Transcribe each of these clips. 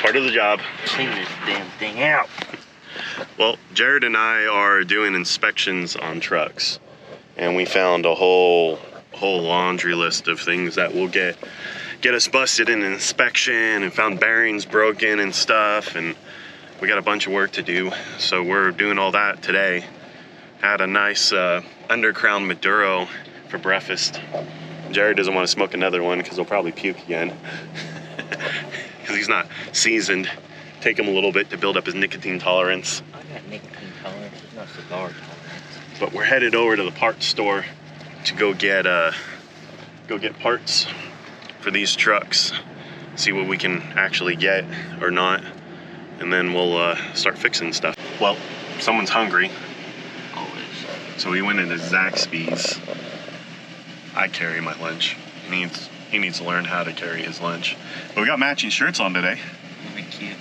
Part of the job. Clean this damn thing out. Well, Jared and I are doing inspections on trucks, and we found a whole laundry list of things that will get us busted in an inspection, and found bearings broken and stuff, and we got a bunch of work to do. So we're doing all that today. Had a nice undercrown Maduro for breakfast. Jared doesn't want to smoke another one because he'll probably puke again. Because he's not seasoned. Take him a little bit to build up his nicotine tolerance. I got nicotine tolerance, it's not cigar tolerance. But we're headed over to the parts store to go get parts for these trucks. See what we can actually get or not. And then we'll start fixing stuff. Well, someone's hungry. Always. So we went into Zaxby's. I carry my lunch. He needs to learn how to carry his lunch. But we got matching shirts on today. Cute,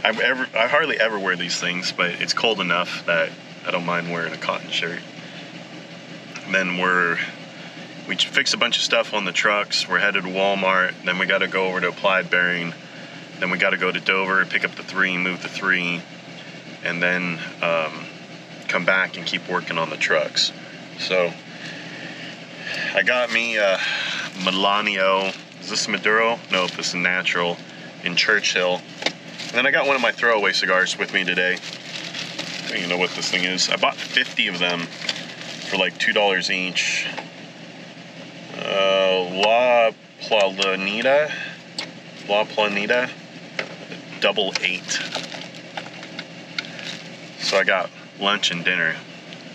I hardly ever wear these things, but it's cold enough that I don't mind wearing a cotton shirt. And then we fixed a bunch of stuff on the trucks. We're headed to Walmart. Then we got to go over to Applied Bearing. Then we got to go to Dover, pick up the 3, move the 3, and then come back and keep working on the trucks. So I got me a Melanio. Is this Maduro? Nope, this is natural in Churchill. And then I got one of my throwaway cigars with me today. I don't even know what this thing is. I bought 50 of them for like $2 each. La Planita, double 8. So I got lunch and dinner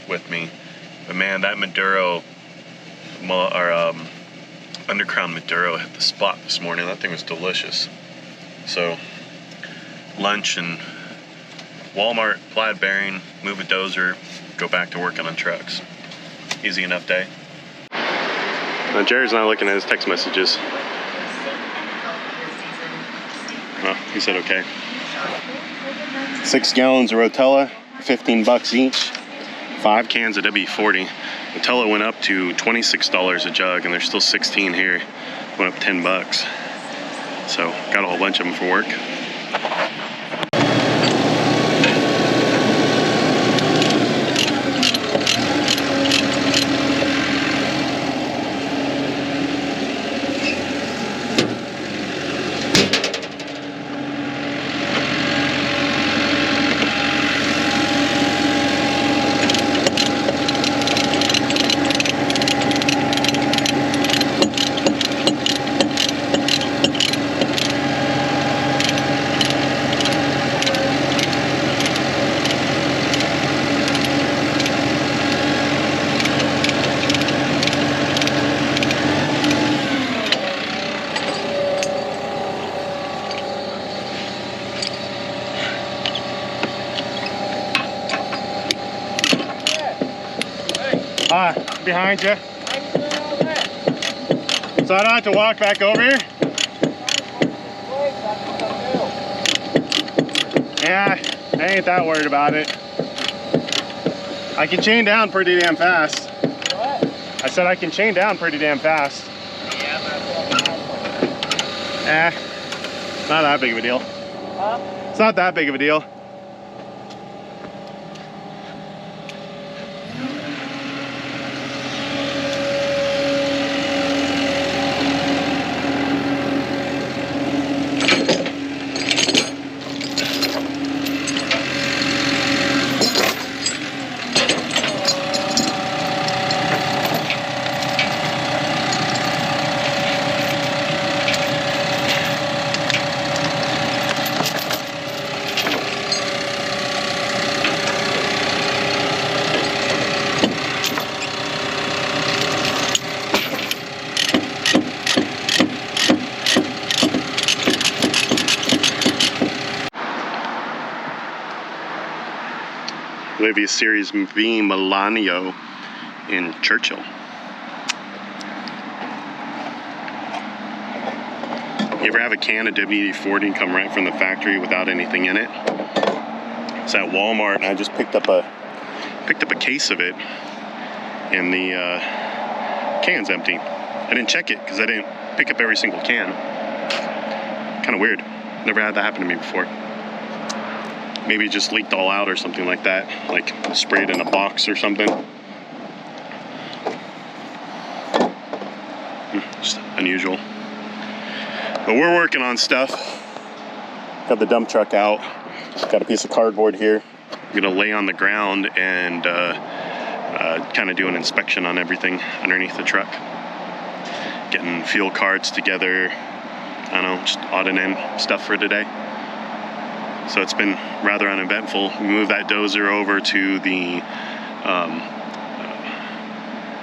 with me. But man, that Maduro, undercrown Maduro hit the spot this morning. That thing was delicious. So lunch and Walmart, Applied Bearing, move a dozer, go back to working on trucks. Easy enough day. Now Jared's not looking at his text messages. Oh, he said okay. 6 gallons of Rotella, $15 each. 5 cans of W40. Rotella went up to $26 a jug, and there's still 16 here. Went up $10. So got a whole bunch of them for work. Behind you. So I don't have to walk back over here? Yeah, I ain't that worried about it. I can chain down pretty damn fast. What? I said I can chain down pretty damn fast. Yeah, not that big of a deal. Huh? It's not that big of a deal. Olivia Series V Melanio in Churchill. You ever have a can of WD-40 come right from the factory without anything in it? It's at Walmart, and I just picked up a case of it, and the can's empty. I didn't check it because I didn't pick up every single can. Kind of weird. Never had that happen to me before. Maybe it just leaked all out or something like that, like sprayed in a box or something. Just unusual. But we're working on stuff. Got the dump truck out. Got a piece of cardboard here. I'm gonna lay on the ground and kind of do an inspection on everything underneath the truck. Getting fuel cards together. I don't know, just odd and end stuff for today. So it's been rather uneventful. We moved that dozer over to the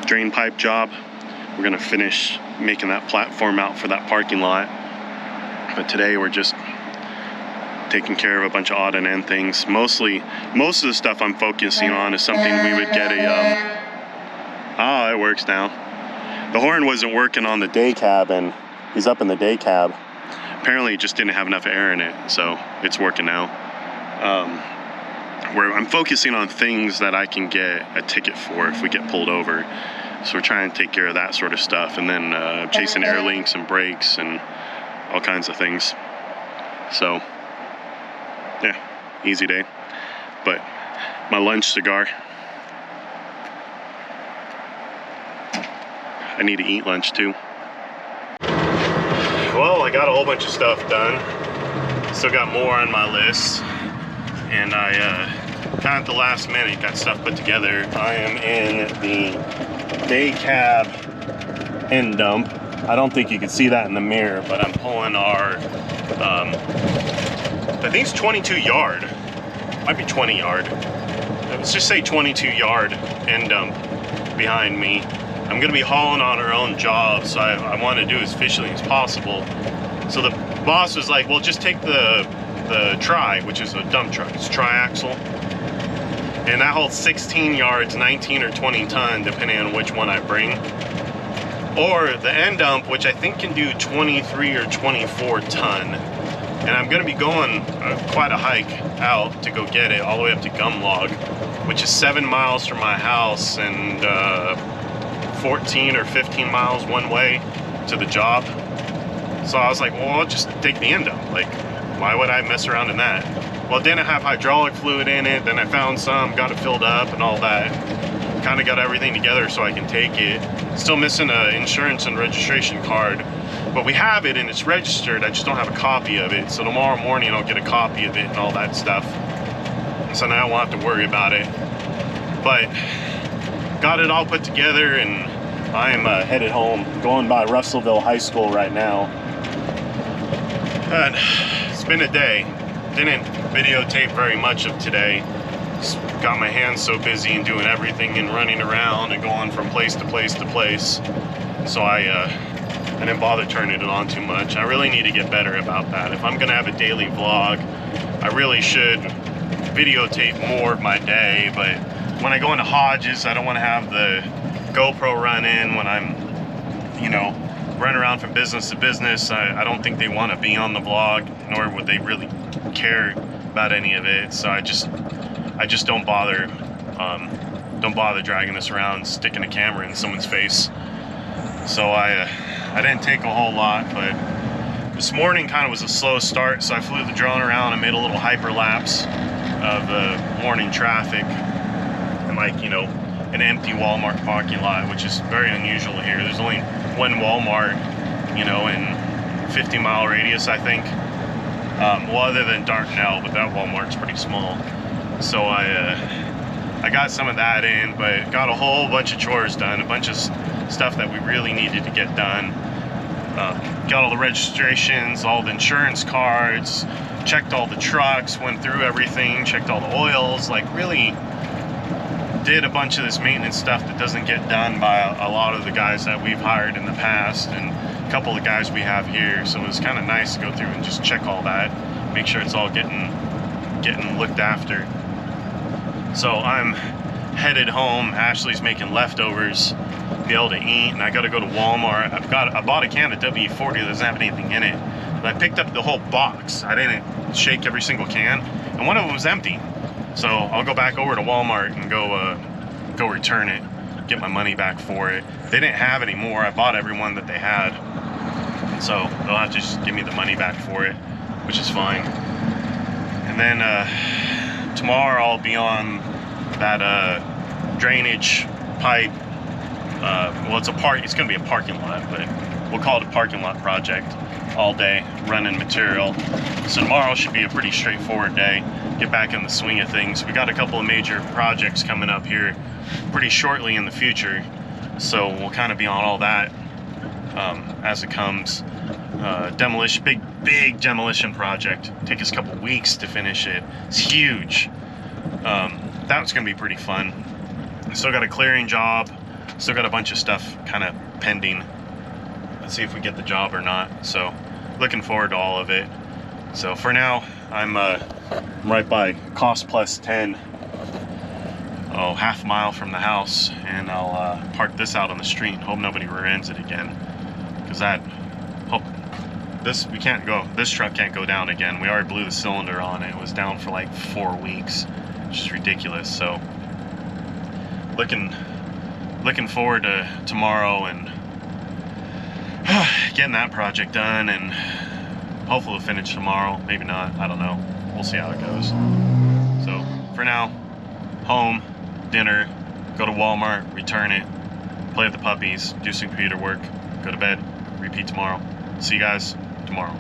drain pipe job. We're gonna finish making that platform out for that parking lot. But today we're just taking care of a bunch of odd and end things. Most of the stuff I'm focusing on is something we would get it works now. The horn wasn't working on the day cab, and he's up in the day cab. Apparently it just didn't have enough air in it, so it's working now. Where I'm focusing on things that I can get a ticket for if we get pulled over. So we're trying to take care of that sort of stuff, and then chasing air links and brakes and all kinds of things. So yeah, easy day. But my lunch cigar. I need to eat lunch too. Well, I got a whole bunch of stuff done. Still got more on my list. And I kind of at the last minute got stuff put together. I am in the day cab end dump. I don't think you can see that in the mirror, but I'm pulling our, I think it's 22 yard. Might be 20 yard. Let's just say 22 yard end dump behind me. I'm gonna be hauling on our own job, so I want to do as efficiently as possible. So the boss was like, well, just take the Tri, which is a dump truck. It's triaxle. And that holds 16 yards, 19 or 20 ton, depending on which one I bring. Or the end dump, which I think can do 23 or 24 ton. And I'm gonna be going quite a hike out to go get it, all the way up to Gumlog, which is 7 miles from my house and 14 or 15 miles one way to the job. So I was like, well, I'll just take the end dump. Like, why would I mess around in that? Well, it didn't have hydraulic fluid in it. Then I found some, got it filled up and all that. Kind of got everything together so I can take it. Still missing an insurance and registration card, but we have it and it's registered. I just don't have a copy of it. So tomorrow morning I'll get a copy of it and all that stuff. So now I won't have to worry about it. But got it all put together and I am headed home. Going by Russellville High School right now. And it's been a day. Didn't videotape very much of today. Just got my hands so busy and doing everything and running around and going from place to place to place. So I didn't bother turning it on too much. I really need to get better about that. If I'm gonna have a daily vlog, I really should videotape more of my day. But when I go into Hodges, I don't want to have the GoPro run in when I'm, you know, running around from business to business. I don't think they want to be on the vlog, nor would they really care about any of it. So I just don't bother dragging this around, sticking a camera in someone's face. So I didn't take a whole lot, but this morning kind of was a slow start. So I flew the drone around and made a little hyperlapse of the morning traffic and, like, you know, an empty Walmart parking lot, which is very unusual here. There's only one Walmart, you know, in 50-mile radius, I think. Well, other than Dartnell, but that Walmart's pretty small. So I got some of that in, but got a whole bunch of chores done, a bunch of stuff that we really needed to get done. Got all the registrations, all the insurance cards, checked all the trucks, went through everything, checked all the oils, like really did a bunch of this maintenance stuff that doesn't get done by a lot of the guys that we've hired in the past and a couple of the guys we have here. So it was kind of nice to go through and just check all that, make sure it's all getting looked after. So I'm headed home. Ashley's making leftovers to be able to eat, and I got to go to Walmart. I bought a can of W40 that doesn't have anything in it, but I picked up the whole box. I didn't shake every single can, and one of them was empty. So I'll go back over to Walmart and go return it, get my money back for it. They didn't have any more. I bought every one that they had. So they'll have to just give me the money back for it, which is fine. And then tomorrow I'll be on that drainage pipe. Well, it's gonna be a parking lot, but we'll call it a parking lot project all day, running material. So tomorrow should be a pretty straightforward day. Get back in the swing of things. We got a couple of major projects coming up here pretty shortly in the future, so we'll kind of be on all that as it comes. Demolition, big demolition project. Take us a couple weeks to finish it. It's huge. That's gonna be pretty fun. Still got a clearing job. Still got a bunch of stuff kind of pending. Let's see if we get the job or not. So looking forward to all of it. So for now, I'm right by Cost Plus 10, half mile from the house, and I'll park this out on the street. Hope nobody rear-ends it again, because this truck can't go down again. We already blew the cylinder on it. It was down for like 4 weeks, which is ridiculous. So looking forward to tomorrow and getting that project done, and hopefully we'll finish tomorrow. Maybe not, I don't know. We'll see how it goes. So for now, home, dinner, go to Walmart, return it, play with the puppies, do some computer work, go to bed, repeat tomorrow. See you guys tomorrow.